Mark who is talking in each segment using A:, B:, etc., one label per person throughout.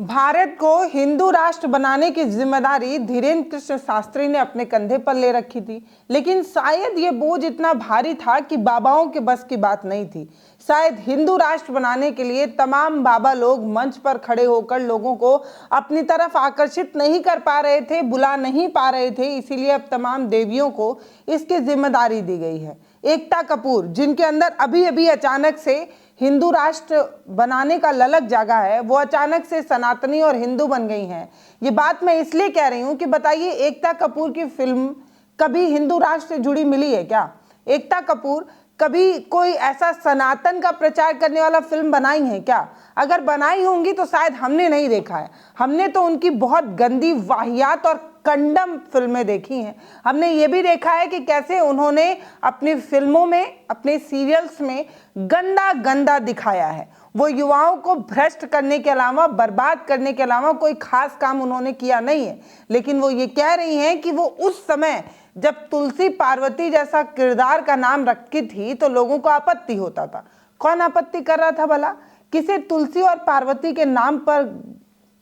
A: भारत को हिंदू राष्ट्र बनाने की जिम्मेदारी धीरेन्द्र कृष्ण शास्त्री ने अपने कंधे पर ले रखी थी, लेकिन शायद ये बोझ इतना भारी था कि बाबाओं के बस की बात नहीं थी। शायद हिंदू राष्ट्र बनाने के लिए तमाम बाबा लोग मंच पर खड़े होकर लोगों को अपनी तरफ आकर्षित नहीं कर पा रहे थे, बुला नहीं पा रहे थे, इसीलिए अब तमाम देवियों को इसकी जिम्मेदारी दी गई है। एकता कपूर, जिनके अंदर अभी अभी अचानक से हिंदू राष्ट्र बनाने का ललक जागा है, वो अचानक से सनातनी और हिंदू बन गई हैं। ये बात मैं इसलिए कह रही हूं कि बताइए, एकता कपूर की फिल्म कभी हिंदू राष्ट्र से जुड़ी मिली है क्या? एकता कपूर कभी कोई ऐसा सनातन का प्रचार करने वाला फिल्म बनाई है क्या? अगर बनाई होंगी तो शायद हमने नहीं देखा है। हमने तो उनकी बहुत गंदी, वाहियात और कंडम फिल्में देखी हैं। हमने ये भी देखा है कि कैसे उन्होंने अपनी फिल्मों में, अपने सीरियल्स में गंदा गंदा दिखाया है। वो युवाओं को भ्रष्ट करने के अलावा, बर्बाद करने के अलावा कोई खास काम उन्होंने किया नहीं है। लेकिन वो ये कह रही हैं कि वो उस समय जब तुलसी पार्वती जैसा किरदार का नाम रखी थी तो लोगों को आपत्ति होता था। कौन आपत्ति कर रहा था भला? किसे तुलसी और पार्वती के नाम पर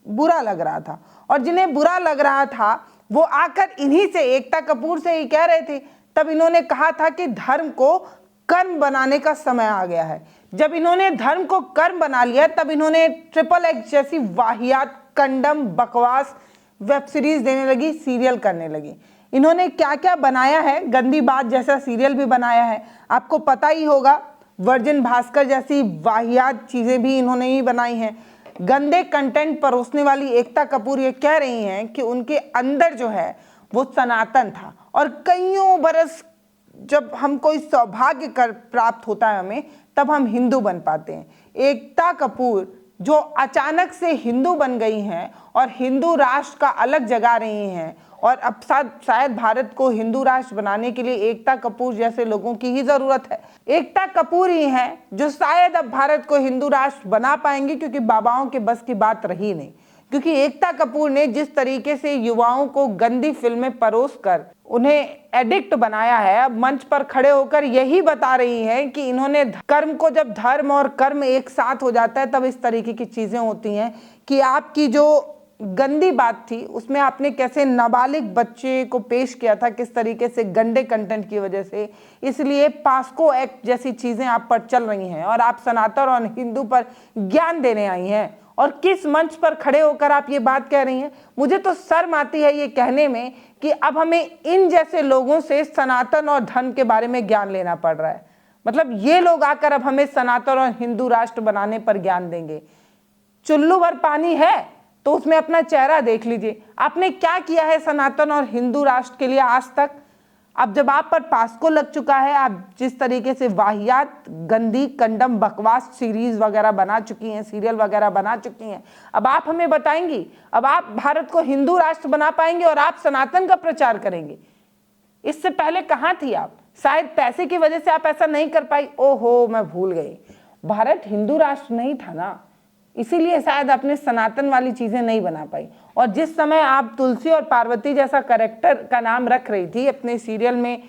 A: बुरा लग रहा था, और जिन्हें बुरा लग रहा था वो आकर इन्हीं से, एकता कपूर से ही कह रहे थे। तब इन्होंने कहा था कि धर्म को कर्म बनाने का समय आ गया है। जब इन्होंने धर्म को कर्म बना लिया तब इन्होंने ट्रिपल एक्स जैसी वाहियात, कंडम, बकवास वेब सीरीज देने लगी, सीरियल करने लगी। इन्होंने क्या क्या बनाया है, गंदी बात जैसा सीरियल भी बनाया है, आपको पता ही होगा। वर्जिन भास्कर जैसी वाहियात चीजें भी इन्होंने ही बनाई हैं। गंदे कंटेंट परोसने वाली एकता कपूर ये कह रही हैं कि उनके अंदर जो है वो सनातन था, और कईयों बरस जब हम कोई सौभाग्य कर प्राप्त होता है हमें, तब हम हिंदू बन पाते हैं। एकता कपूर जो अचानक से हिंदू बन गई हैं और हिंदू राष्ट्र का अलग जगा रही हैं, और अब शायद भारत को हिंदू राष्ट्र बनाने के लिए एकता कपूर जैसे लोगों की ही जरूरत है। एकता कपूर ही हैं जो शायद अब भारत को हिंदू राष्ट्र बना पाएंगे, क्योंकि बाबाओं के बस की बात रही नहीं। क्योंकि एकता कपूर ने जिस तरीके से युवाओं को गंदी फिल्में परोस कर उन्हें एडिक्ट बनाया है, अब मंच पर खड़े होकर यही बता रही हैं कि इन्होंने कर्म को, जब धर्म और कर्म एक साथ हो जाता है तब इस तरीके की चीजें होती हैं कि आपकी जो गंदी बात थी उसमें आपने कैसे नाबालिग बच्चे को पेश किया था, किस तरीके से गंदे कंटेंट की वजह से, इसलिए पास्को एक्ट जैसी चीजें आप पर चल रही हैं और आप सनातन और हिंदू पर ज्ञान देने आई हैं। और किस मंच पर खड़े होकर आप ये बात कह रही हैं? मुझे तो शर्म आती है ये कहने में कि अब हमें इन जैसे लोगों से सनातन और धर्म के बारे में ज्ञान लेना पड़ रहा है। मतलब ये लोग आकर अब हमें सनातन और हिंदू राष्ट्र बनाने पर ज्ञान देंगे। चुल्लू भर पानी है तो उसमें अपना चेहरा देख लीजिए। आपने क्या किया है सनातन और हिंदू राष्ट्र के लिए आज तक? अब जब आप पर पास्को लग चुका है, आप जिस तरीके से वाहियात, गंदी, कंडम, बकवास सीरीज वगैरह बना चुकी हैं, सीरियल वगैरह बना चुकी हैं, अब आप हमें बताएंगी? अब आप भारत को हिंदू राष्ट्र बना पाएंगे और आप सनातन का प्रचार करेंगे? इससे पहले कहाँ थी आप? शायद पैसे की वजह से आप ऐसा नहीं कर पाई। ओहो, मैं भूल गई, भारत हिंदू राष्ट्र नहीं था ना, इसीलिए शायद अपने सनातन वाली चीजें नहीं बना पाई। और जिस समय आप तुलसी और पार्वती जैसा कैरेक्टर का नाम रख रही थी, अपने सीरियल में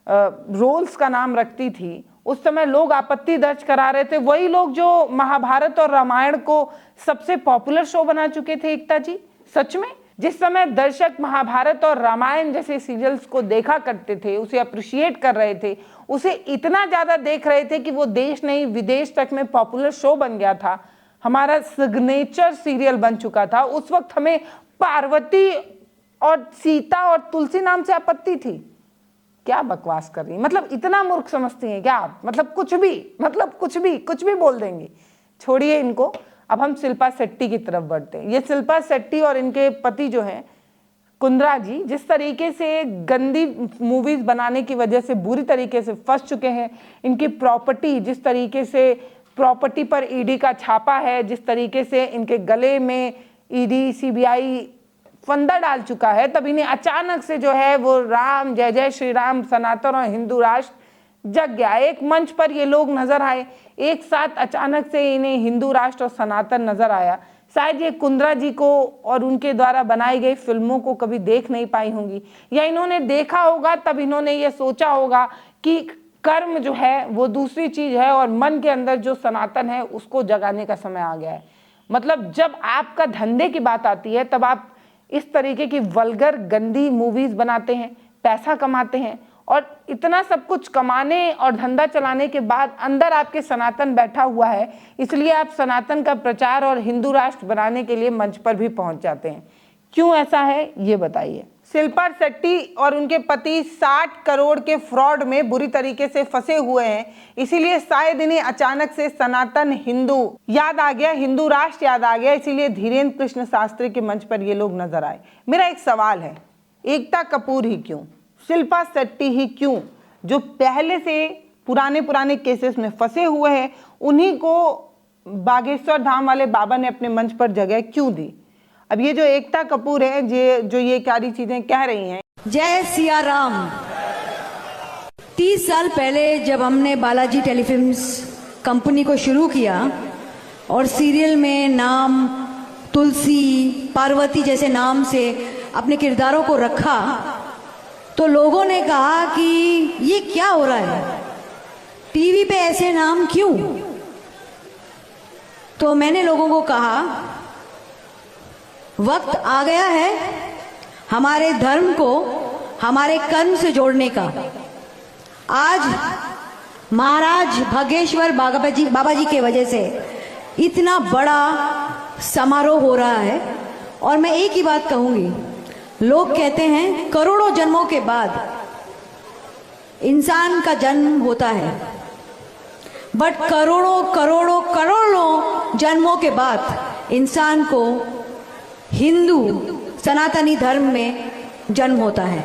A: रोल्स का नाम रखती थी, उस समय लोग आपत्ति दर्ज करा रहे थे। वही लोग जो महाभारत और रामायण को सबसे पॉपुलर शो बना चुके थे। एकता जी, सच में जिस समय दर्शक महाभारत और रामायण जैसे सीरियल्स को देखा करते थे, उसे अप्रिशिएट कर रहे थे, उसे इतना ज्यादा देख रहे थे कि वो देश नहीं विदेश तक में पॉपुलर शो बन गया था, हमारा सिग्नेचर सीरियल बन चुका था, उस वक्त हमें पार्वती और सीता और तुलसी नाम से आपत्ति थी। क्या बकवास कर रही, मतलब इतना मूर्ख समझती हैं क्या आप? मतलब कुछ भी बोल देंगी। छोड़िए इनको, अब हम शिल्पा शेट्टी की तरफ बढ़ते हैं। ये शिल्पा शेट्टी और इनके पति जो हैं कुंद्रा जी, जिस तरीके से गंदी मूवीज बनाने की वजह से बुरी तरीके से फंस चुके हैं। इनकी प्रॉपर्टी, जिस तरीके से प्रॉपर्टी पर ईडी का छापा है, जिस तरीके से इनके गले में ईडी सीबीआई फंदा डाल चुका है, तब इन्हें अचानक से जो है वो राम, जय जय श्री राम, सनातन और हिंदू राष्ट्र जग गया। एक मंच पर ये लोग नजर आए, एक साथ अचानक से इन्हें हिंदू राष्ट्र और सनातन नजर आया। शायद ये कुंद्रा जी को और उनके द्वारा बनाई गई फिल्मों को कभी देख नहीं पाई होंगी, या इन्होंने देखा होगा तब इन्होंने ये सोचा होगा कि कर्म जो है वो दूसरी चीज है और मन के अंदर जो सनातन है उसको जगाने का समय आ गया है। मतलब जब आपका धंधे की बात आती है तब आप इस तरीके की वल्गर गंदी मूवीज बनाते हैं, पैसा कमाते हैं, और इतना सब कुछ कमाने और धंधा चलाने के बाद अंदर आपके सनातन बैठा हुआ है, इसलिए आप सनातन का प्रचार और हिंदू राष्ट्र बनाने के लिए मंच पर भी पहुंच जाते हैं। क्यों ऐसा है ये बताइए। शिल्पा शेट्टी और उनके पति 60 करोड़ के फ्रॉड में बुरी तरीके से फंसे हुए हैं, इसीलिए शायद इन्हें अचानक से सनातन हिंदू याद आ गया, हिंदू राष्ट्र याद आ गया, इसीलिए धीरेन्द्र कृष्ण शास्त्री के मंच पर ये लोग नजर आए। मेरा एक सवाल है, एकता कपूर ही क्यों, शिल्पा शेट्टी ही क्यों, जो पहले से पुराने केसेस में फंसे हुए हैं, उन्हीं को बागेश्वर धाम वाले बाबा ने अपने मंच पर जगह क्यों दी? अब ये जो एकता कपूर है जो ये सारी चीजें कह रही हैं।
B: जय सिया राम। 30 साल पहले जब हमने बालाजी टेलीफिल्म्स कंपनी को शुरू किया और सीरियल में नाम तुलसी, पार्वती जैसे नाम से अपने किरदारों को रखा, तो लोगों ने कहा कि ये क्या हो रहा है, टीवी पे ऐसे नाम क्यों? तो मैंने लोगों को कहा वक्त आ गया है हमारे धर्म को हमारे कर्म से जोड़ने का। आज महाराज भागेश्वर बाबा जी के वजह से इतना बड़ा समारोह हो रहा है, और मैं एक ही बात कहूंगी, लोग कहते हैं करोड़ों जन्मों के बाद इंसान का जन्म होता है, बट करोड़ों करोड़ों करोड़ों जन्मों के बाद इंसान को हिंदू सनातनी धर्म में जन्म होता है।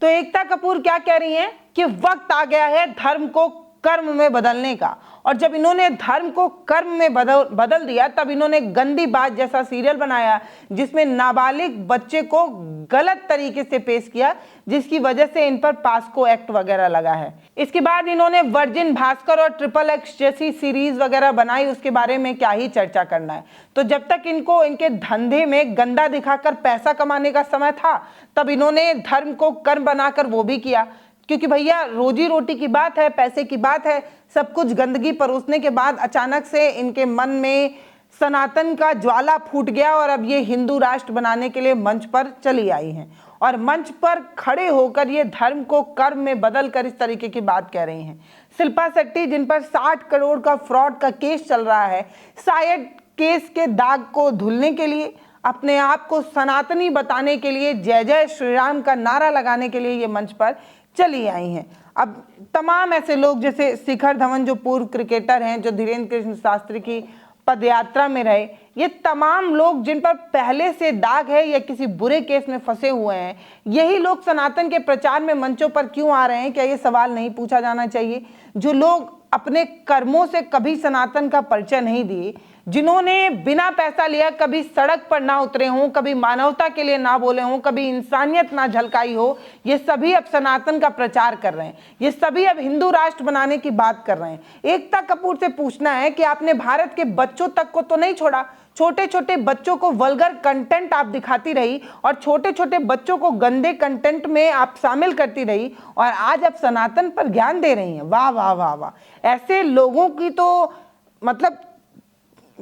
A: तो एकता कपूर क्या कह रही हैं कि वक्त आ गया है धर्म को कर्म में बदलने का, और जब इन्होंने धर्म को कर्म में बदल दिया तब इन्होंने गंदी बात जैसा सीरियल बनाया जिसमें नाबालिग बच्चे को गलत तरीके से पेश किया, जिसकी वजह से इन पर पास्को एक्ट वगैरह लगा है। इसके बाद इन्होंने वर्जिन भास्कर और ट्रिपल एक्स जैसी सीरीज वगैरह बनाई, उसके बारे में क्या ही चर्चा करना है। तो जब तक इनको इनके धंधे में गंदा दिखाकर पैसा कमाने का समय था, तब इन्होंने धर्म को कर्म बनाकर वो भी किया, क्योंकि भैया रोजी रोटी की बात है, पैसे की बात है। सब कुछ गंदगी परोसने के बाद अचानक से इनके मन में सनातन का ज्वाला फूट गया और अब ये हिंदू राष्ट्र बनाने के लिए मंच पर चली आई हैं, और मंच पर खड़े होकर ये धर्म को कर्म में बदल कर इस तरीके की बात कह रही हैं। शिल्पा शेट्टी जिन पर 60 करोड़ का फ्रॉड का केस चल रहा है, शायद केस के दाग को धुलने के लिए, अपने आप को सनातनी बताने के लिए, जय जय श्री राम का नारा लगाने के लिए ये मंच पर चली आई हैं। अब तमाम ऐसे लोग जैसे शिखर धवन जो पूर्व क्रिकेटर हैं, जो धीरेन्द्र कृष्ण शास्त्री की पदयात्रा में रहे, ये तमाम लोग जिन पर पहले से दाग है या किसी बुरे केस में फंसे हुए हैं, यही लोग सनातन के प्रचार में मंचों पर क्यों आ रहे हैं? क्या ये सवाल नहीं पूछा जाना चाहिए? जो लोग अपने कर्मों से कभी सनातन का परिचय नहीं दिए, जिन्होंने बिना पैसा लिया कभी सड़क पर ना उतरे हों, कभी मानवता के लिए ना बोले हों, कभी इंसानियत ना झलकाई हो, ये सभी अब सनातन का प्रचार कर रहे हैं, ये सभी अब हिंदू राष्ट्र बनाने की बात कर रहे हैं। एकता कपूर से पूछना है कि आपने भारत के बच्चों तक को तो नहीं छोड़ा, छोटे छोटे बच्चों को वल्गर कंटेंट आप दिखाती रही और छोटे छोटे बच्चों को गंदे कंटेंट में आप शामिल करती रही, और आज आप सनातन पर ज्ञान दे रही हैं। वाह वाह वाह वाह। ऐसे लोगों की तो मतलब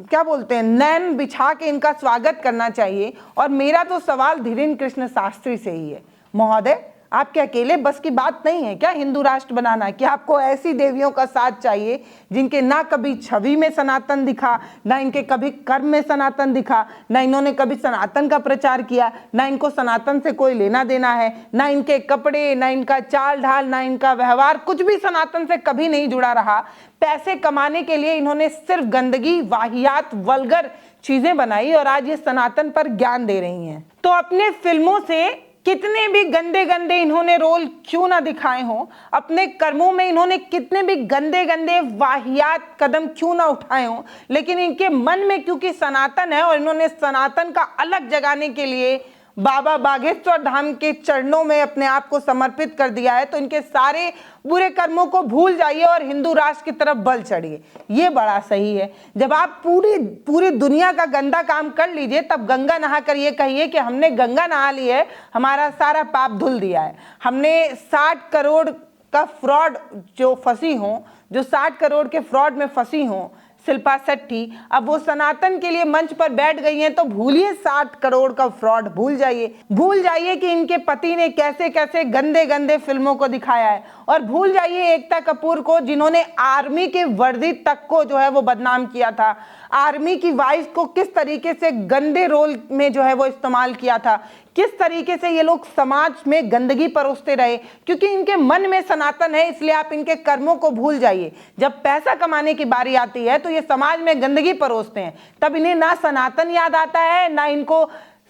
A: क्या बोलते हैं, नैन बिछा के इनका स्वागत करना चाहिए। और मेरा तो सवाल धीरेन्द्र कृष्ण शास्त्री से ही है, महोदय आपके अकेले बस की बात नहीं है क्या हिंदू राष्ट्र बनाना? क्या आपको ऐसी देवियों का साथ चाहिए जिनके ना कभी छवि में सनातन दिखा, ना इनके कभी कर्म में सनातन दिखा, ना इन्होंने कभी सनातन का प्रचार किया, ना इनको सनातन से कोई लेना देना है, ना इनके कपड़े, ना इनका चाल ढाल, ना इनका व्यवहार, कुछ भी सनातन से कभी नहीं जुड़ा रहा। पैसे कमाने के लिए इन्होंने सिर्फ गंदगी, वाहियात, वल्गर चीजें बनाई और आज ये सनातन पर ज्ञान दे रही हैं। तो अपने फिल्मों से कितने भी गंदे गंदे इन्होंने रोल क्यों ना दिखाए हों, अपने कर्मों में इन्होंने कितने भी गंदे गंदे वाहियात कदम क्यों ना उठाए हों, लेकिन इनके मन में क्योंकि सनातन है और इन्होंने सनातन का अलग जगाने के लिए बाबा बागेश्वर धाम के चरणों में अपने आप को समर्पित कर दिया है, तो इनके सारे बुरे कर्मों को भूल जाइए और हिंदू राष्ट्र की तरफ बल चढ़िए। ये बड़ा सही है। जब आप पूरी दुनिया का गंदा काम कर लीजिए, तब गंगा नहा कर ये कहिए कि हमने गंगा नहा ली है, हमारा सारा पाप धुल दिया है। हमने 60 करोड़ का फ्रॉड जो फंसी हों, जो 60 करोड़ के फ्रॉड में फंसी हों, शिल्पा शेट्टी अब वो सनातन के लिए मंच पर बैठ गई हैं, तो भूलिए 60 करोड़ का फ्रॉड, भूल जाइए कि इनके पति ने कैसे कैसे गंदे गंदे फिल्मों को दिखाया है, और भूल जाइए एकता कपूर को, जिन्होंने आर्मी के वर्दी तक को जो है वो बदनाम किया था, आर्मी की वाइफ को किस तरीके से गंदे रोल में जो है वो इस्तेमाल किया था, किस तरीके से ये लोग समाज में गंदगी परोसते रहे। क्योंकि इनके मन में सनातन है, इसलिए आप इनके कर्मों को भूल जाइए। जब पैसा कमाने की बारी आती है तो ये समाज में गंदगी परोसते हैं, तब इन्हें ना सनातन याद आता है, ना इनको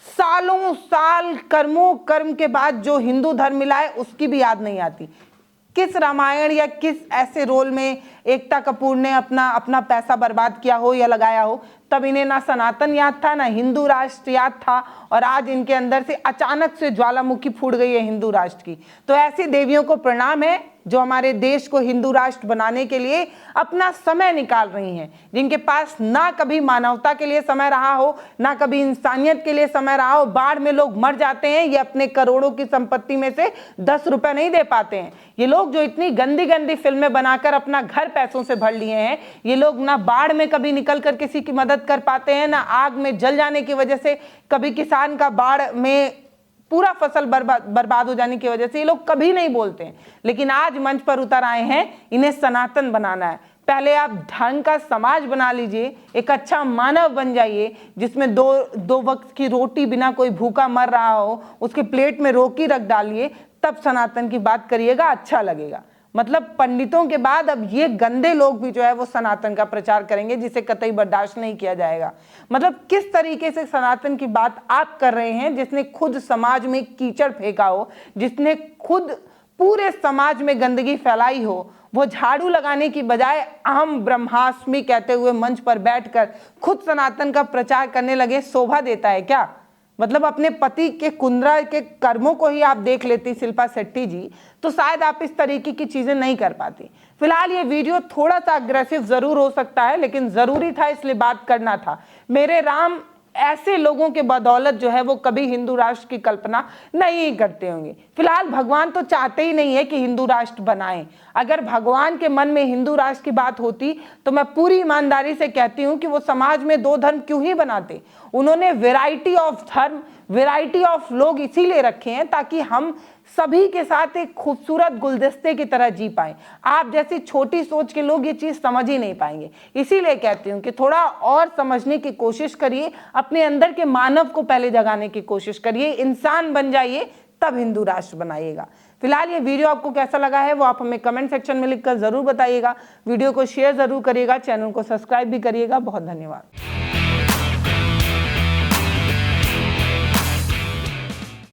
A: सालों साल कर्म के बाद जो हिंदू धर्म मिला है उसकी भी याद नहीं आती। किस रामायण या किस ऐसे रोल में एकता कपूर ने अपना पैसा बर्बाद किया हो या लगाया हो, तब इन्हें ना सनातन याद था, ना हिंदू राष्ट्र याद था, और आज इनके अंदर से अचानक से ज्वालामुखी फूट गई है हिंदू राष्ट्र की। तो ऐसी देवियों को प्रणाम है जो हमारे देश को हिंदू राष्ट्र बनाने के लिए अपना समय निकाल रही हैं, जिनके पास ना कभी मानवता के लिए समय रहा हो, ना कभी इंसानियत के लिए समय रहा हो। बाढ़ में लोग मर जाते हैं, ये अपने करोड़ों की संपत्ति में से 10 रुपए नहीं दे पाते हैं। ये लोग जो इतनी गंदी गंदी फिल्में बनाकर अपना घर पैसों से भर लिए हैं, ये लोग ना बाढ़ में कभी निकल कर किसी की मदद कर पाते हैं, ना आग में जल जाने की वजह से कभी किसान का बाढ़ में पूरा फसल बर्बाद हो जाने की वजह से ये लोग कभी नहीं बोलते हैं। लेकिन आज मंच पर उतर आए हैं, इन्हें सनातन बनाना है। पहले आप ढंग का समाज बना लीजिए, एक अच्छा मानव बन जाइए, जिसमें दो वक्त की रोटी बिना कोई भूखा मर रहा हो, उसके प्लेट में रोटी रख डालिए, तब सनातन की बात करिएगा, अच्छा लगेगा। मतलब पंडितों के बाद अब ये गंदे लोग भी जो है वो सनातन का प्रचार करेंगे, जिसे कतई बर्दाश्त नहीं किया जाएगा। मतलब किस तरीके से सनातन की बात आप कर रहे हैं, जिसने खुद समाज में कीचड़ फेंका हो, जिसने खुद पूरे समाज में गंदगी फैलाई हो, वो झाड़ू लगाने की बजाय अहम ब्रह्मास्मि कहते हुए मंच पर बैठकर खुद सनातन का प्रचार करने लगे। शोभा देता है क्या? मतलब अपने पति के कुंद्रा के कर्मों को ही आप देख लेती शिल्पा शेट्टी जी, तो शायद आप इस तरीके की चीजें नहीं कर पाती। फिलहाल ये वीडियो थोड़ा सा अग्रेसिव जरूर हो सकता है, लेकिन जरूरी था, इसलिए बात करना था। मेरे राम, ऐसे लोगों के बदौलत जो है वो कभी हिंदू राष्ट्र की कल्पना नहीं करते होंगे। फिलहाल भगवान तो चाहते ही नहीं है कि हिंदू राष्ट्र बनाएं। अगर भगवान के मन में हिंदू राष्ट्र की बात होती तो मैं पूरी ईमानदारी से कहती हूँ कि वो समाज में 2 धर्म क्यों ही बनाते। उन्होंने वैरायटी ऑफ धर्म, वैरायटी ऑफ लोग इसीलिए रखे हैं ताकि हम सभी के साथ एक खूबसूरत गुलदस्ते की तरह जी पाएं। आप जैसी छोटी सोच के लोग ये चीज समझ ही नहीं पाएंगे। इसीलिए कहती हूँ कि थोड़ा और समझने की कोशिश करिए, अपने अंदर के मानव को पहले जगाने की कोशिश करिए, इंसान बन जाइए, तब हिंदू राष्ट्र बनाइएगा। फिलहाल ये वीडियो आपको कैसा लगा है वो आप हमें कमेंट सेक्शन में लिखकर जरूर बताइएगा। वीडियो को शेयर जरूर करिएगा, चैनल को सब्सक्राइब भी करिएगा। बहुत धन्यवाद।